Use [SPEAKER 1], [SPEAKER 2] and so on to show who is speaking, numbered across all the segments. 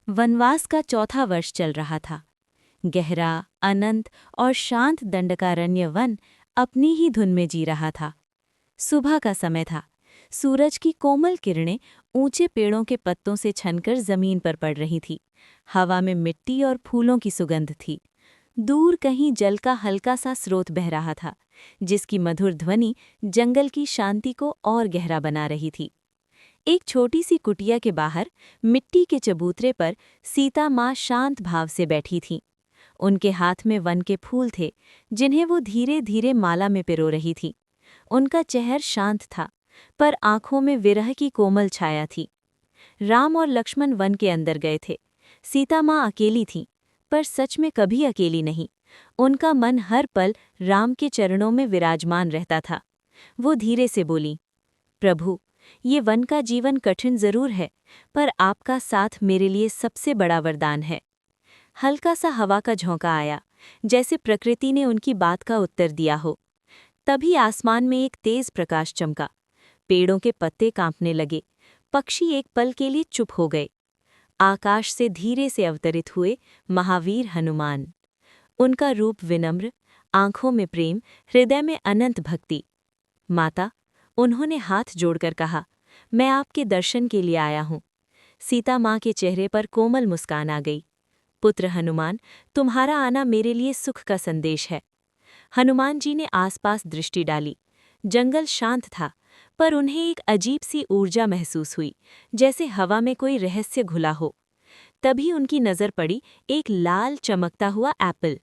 [SPEAKER 1] वनवास का चौथा वर्ष चल रहा था। गहरा, अनंत और शांत दंडकारण्य वन अपनी ही धुन में जी रहा था। सुबह का समय था। सूरज की कोमल किरणें ऊंचे पेड़ों के पत्तों से छनकर जमीन पर पड़ रही थी। हवा में मिट्टी और फूलों की सुगंध थी। दूर कहीं जल का हल्का सा स्रोत बह रहा था, जिसकी मधुर ध्वनि जंगल की शांति को और गहरा बना रही थी। एक छोटी सी कुटिया के बाहर मिट्टी के चबूतरे पर सीता माँ शांत भाव से बैठी थीं। उनके हाथ में वन के फूल थे, जिन्हें वो धीरे धीरे माला में पिरो रही थी। उनका चेहरा शांत था, पर आंखों में विरह की कोमल छाया थी। राम और लक्ष्मण वन के अंदर गए थे। सीता माँ अकेली थीं, पर सच में कभी अकेली नहीं। उनका मन हर पल राम के चरणों में विराजमान रहता था। वो धीरे से बोली, प्रभु, ये वन का जीवन कठिन जरूर है, पर आपका साथ मेरे लिए सबसे बड़ा वरदान है। हल्का सा हवा का झोंका आया, जैसे प्रकृति ने उनकी बात का उत्तर दिया हो। तभी आसमान में एक तेज प्रकाश चमका। पेड़ों के पत्ते कांपने लगे। पक्षी एक पल के लिए चुप हो गए। आकाश से धीरे से अवतरित हुए महावीर हनुमान। उनका रूप विनम्र, आंखों में प्रेम, हृदय में अनंत भक्ति। माता, उन्होंने हाथ जोड़कर कहा, मैं आपके दर्शन के लिए आया हूँ। सीता माँ के चेहरे पर कोमल मुस्कान आ गई। पुत्र हनुमान, तुम्हारा आना मेरे लिए सुख का संदेश है। हनुमान जी ने आसपास दृष्टि डाली। जंगल शांत था, पर उन्हें एक अजीब सी ऊर्जा महसूस हुई, जैसे हवा में कोई रहस्य घुला हो। तभी उनकी नजर पड़ी एक लाल चमकता हुआ एप्पल।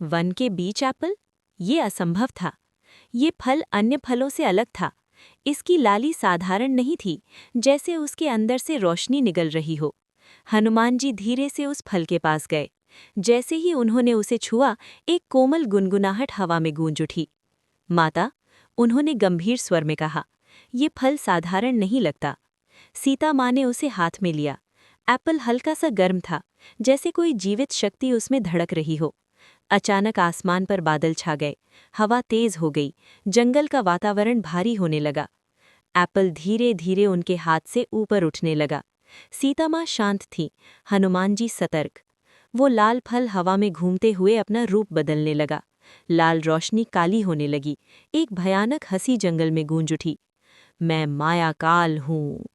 [SPEAKER 1] वन के बीच एप्पल? ये असंभव था। ये फल अन्य फलों से अलग था। इसकी लाली साधारण नहीं थी, जैसे उसके अंदर से रोशनी निकल रही हो। हनुमान जी धीरे से उस फल के पास गए। जैसे ही उन्होंने उसे छुआ, एक कोमल गुनगुनाहट हवा में गूंज उठी। माता, उन्होंने गंभीर स्वर में कहा, ये फल साधारण नहीं लगता। सीता माँ ने उसे हाथ में लिया। एप्पल हल्का सा गर्म था, जैसे कोई जीवित शक्ति उसमें धड़क रही हो। अचानक आसमान पर बादल छा गए। हवा तेज हो गई। जंगल का वातावरण भारी होने लगा। एप्पल धीरे धीरे उनके हाथ से ऊपर उठने लगा। सीता माँ शांत थी, हनुमान जी सतर्क। वो लाल फल हवा में घूमते हुए अपना रूप बदलने लगा। लाल रोशनी काली होने लगी। एक भयानक हंसी जंगल में गूंज उठी। मैं माया काल हूँ।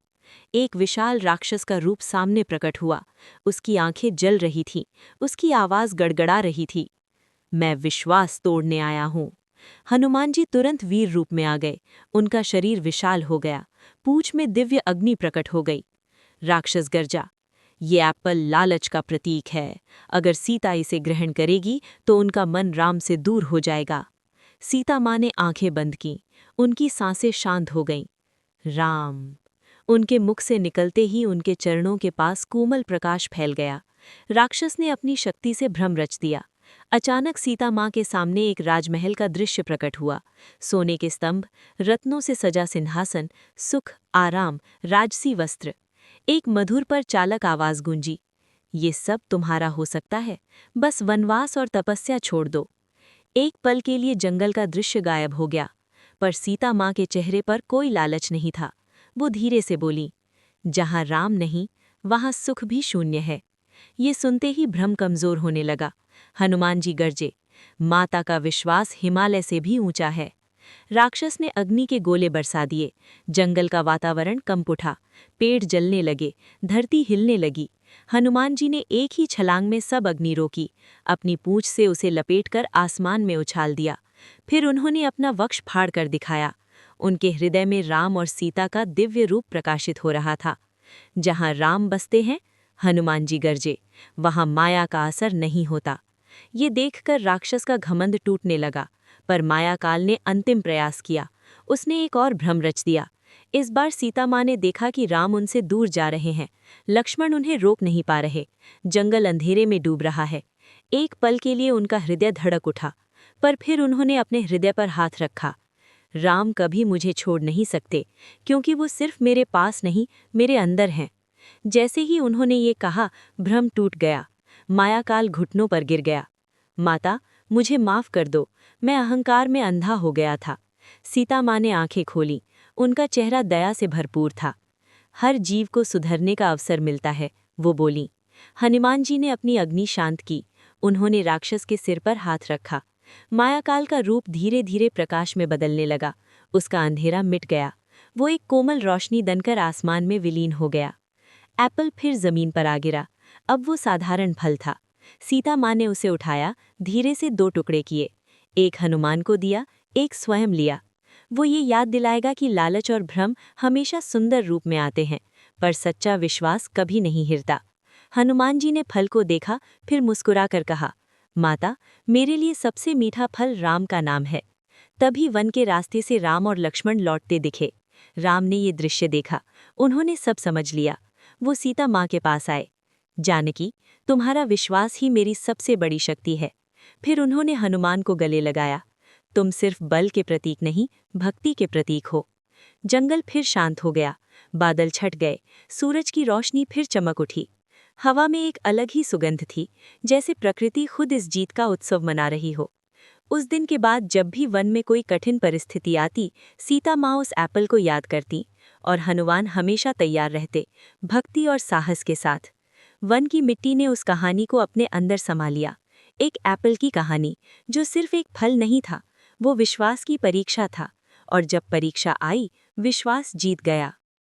[SPEAKER 1] एक विशाल राक्षस का रूप सामने प्रकट हुआ। उसकी आंखें जल रही थीं, उसकी आवाज गड़गड़ा रही थी। मैं विश्वास तोड़ने आया हूँ। हनुमान जी तुरंत वीर रूप में आ गए। उनका शरीर विशाल हो गया। पूंछ में दिव्य अग्नि प्रकट हो गई। राक्षस गर्जा, ये एप्पल लालच का प्रतीक है। अगर सीता इसे ग्रहण करेगी तो उनका मन राम से दूर हो जाएगा। सीता माँ ने आंखें बंद की। उनकी सांसें शांत हो गईं। राम। उनके मुख से निकलते ही उनके चरणों के पास कोमल प्रकाश फैल गया। राक्षस ने अपनी शक्ति से भ्रम रच दिया। अचानक सीता माँ के सामने एक राजमहल का दृश्य प्रकट हुआ। सोने के स्तंभ, रत्नों से सजा सिंहासन, सुख, आराम, राजसी वस्त्र। एक मधुर पर चालक आवाज गूंजी, ये सब तुम्हारा हो सकता है, बस वनवास और तपस्या छोड़ दो। एक पल के लिए जंगल का दृश्य गायब हो गया, पर सीता माँ के चेहरे पर कोई लालच नहीं था। वो धीरे से बोली, जहाँ राम नहीं, वहाँ सुख भी शून्य है। ये सुनते ही भ्रम कमजोर होने लगा। हनुमान जी गरजे, माता का विश्वास हिमालय से भी ऊंचा है। राक्षस ने अग्नि के गोले बरसा दिए। जंगल का वातावरण कंप उठा। पेड़ जलने लगे, धरती हिलने लगी। हनुमान जी ने एक ही छलांग में सब अग्नि रोकी। अपनी पूंछ से उसे लपेटकर आसमान में उछाल दिया। फिर उन्होंने अपना वक्ष फाड़ कर दिखाया। उनके हृदय में राम और सीता का दिव्य रूप प्रकाशित हो रहा था। जहाँ राम बसते हैं, हनुमान जी गरजे, वहाँ माया का असर नहीं होता। ये देखकर राक्षस का घमंड टूटने लगा, पर मायाकाल ने अंतिम प्रयास किया। उसने एक और भ्रम रच दिया। इस बार सीता माँ ने देखा कि राम उनसे दूर जा रहे हैं। लक्ष्मण उन्हें रोक नहीं पा रहे। जंगल अंधेरे में डूब रहा है। एक पल के लिए उनका हृदय धड़क उठा, पर फिर उन्होंने अपने हृदय पर हाथ रखा। राम कभी मुझे छोड़ नहीं सकते, क्योंकि वो सिर्फ मेरे पास नहीं, मेरे अंदर हैं। जैसे ही उन्होंने ये कहा, भ्रम टूट गया। मायाकाल घुटनों पर गिर गया। माता, मुझे माफ कर दो, मैं अहंकार में अंधा हो गया था। सीता माँ ने आंखें खोली। उनका चेहरा दया से भरपूर था। हर जीव को सुधरने का अवसर मिलता है, वो बोली। हनुमान जी ने अपनी अग्नि शांत की। उन्होंने राक्षस के सिर पर हाथ रखा। मायाकाल का रूप धीरे धीरे प्रकाश में बदलने लगा। उसका अंधेरा मिट गया। वो एक कोमल रोशनी बनकर आसमान में विलीन हो गया। एप्पल फिर जमीन पर आ गिरा। अब वो साधारण फल था। सीता माँ ने उसे उठाया, धीरे से 2 टुकड़े किए। एक हनुमान को दिया, एक स्वयं लिया। वो ये याद दिलाएगा कि लालच और भ्रम हमेशा सुंदर रूप में आते हैं, पर सच्चा विश्वास कभी नहीं हिरता। हनुमान जी ने फल को देखा, फिर मुस्कुराकर कहा, माता, मेरे लिए सबसे मीठा फल राम का नाम है। तभी वन के रास्ते से राम और लक्ष्मण लौटते दिखे। राम ने ये दृश्य देखा। उन्होंने सब समझ लिया। वो सीता माँ के पास आए। जानकी, तुम्हारा विश्वास ही मेरी सबसे बड़ी शक्ति है। फिर उन्होंने हनुमान को गले लगाया। तुम सिर्फ बल के प्रतीक नहीं, भक्ति के प्रतीक हो। जंगल फिर शांत हो गया। बादल छट गए। सूरज की रोशनी फिर चमक उठी। हवा में एक अलग ही सुगंध थी, जैसे प्रकृति खुद इस जीत का उत्सव मना रही हो। उस दिन के बाद जब भी वन में कोई कठिन परिस्थिति आती, सीता माँ उस एप्पल को याद करती, और हनुमान हमेशा तैयार रहते, भक्ति और साहस के साथ। वन की मिट्टी ने उस कहानी को अपने अंदर समा लिया। एक एप्पल की कहानी, जो सिर्फ एक फल नहीं था, वो विश्वास की परीक्षा था। और जब परीक्षा आई, विश्वास जीत गया।